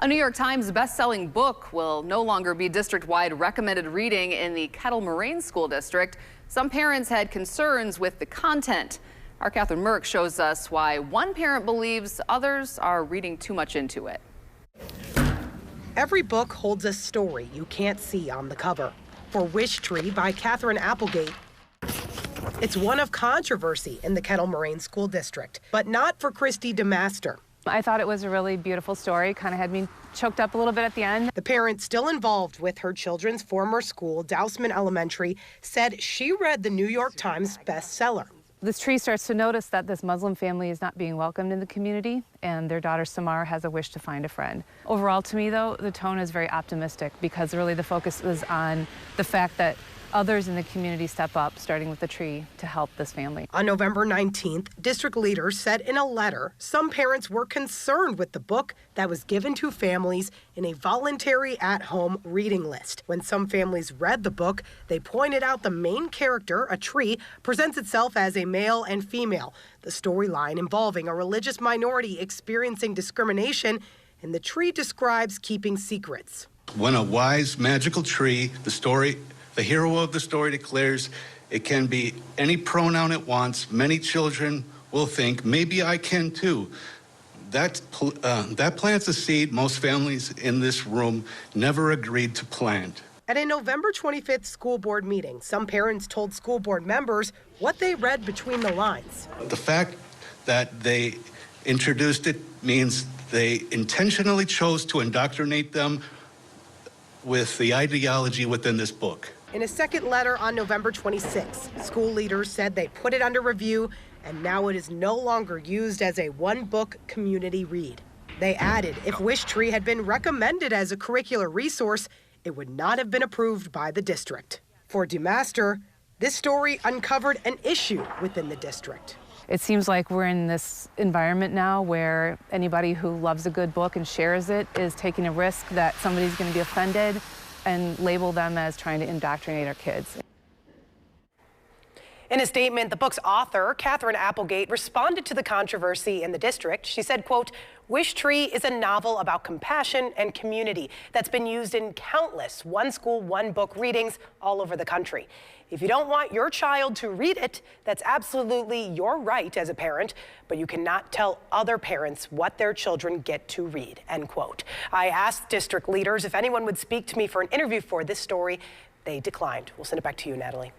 A New York Times best-selling book will no longer be district-wide recommended reading in the Kettle Moraine School District. Some parents had concerns with the content. Our Catherine Merck shows us why one parent believes others are reading too much into it. Every book holds a story you can't see on the cover. For Wish Tree by Catherine Applegate, it's one of controversy in the Kettle Moraine School District, but not for Christy DeMaster. I thought it was a really beautiful story, kind of had me choked up a little bit at the end. The parent still involved with her children's former school, Dousman Elementary, said she read the New York Times bestseller. This tree starts to notice that this Muslim family is not being welcomed in the community, and their daughter Samar has a wish to find a friend. Overall, to me, though, the tone is very optimistic because really the focus is on the fact that others in the community step up, starting with the tree, to help this family. On November 19th, district leaders said in a letter some parents were concerned with the book that was given to families in a voluntary at-home reading list. When some families read the book, they pointed out the main character, a tree, presents itself as a male and female. The storyline involving a religious minority experiencing discrimination, and the tree describes keeping secrets. When a wise, magical tree, the hero of the story declares it can be any pronoun it wants. Many children will think, maybe I can too. That plants a seed most families in this room never agreed to plant. At a November 25th school board meeting, some parents told school board members what they read between the lines. The fact that they introduced it means they intentionally chose to indoctrinate them with the ideology within this book. In a second letter on November 26th, school leaders said they put it under review and now it is no longer used as a one-book community read. They added if Wish Tree had been recommended as a curricular resource, it would not have been approved by the district. For DeMaster, this story uncovered an issue within the district. It seems like we're in this environment now where anybody who loves a good book and shares it is taking a risk that somebody's going to be offended and label them as trying to indoctrinate our kids. In a statement, the book's author, Catherine Applegate, responded to the controversy in the district. She said, quote, Wish Tree is a novel about compassion and community that's been used in countless one school, one book readings all over the country. If you don't want your child to read it, that's absolutely your right as a parent, but you cannot tell other parents what their children get to read, end quote. I asked district leaders if anyone would speak to me for an interview for this story. They declined. We'll send it back to you, Natalie.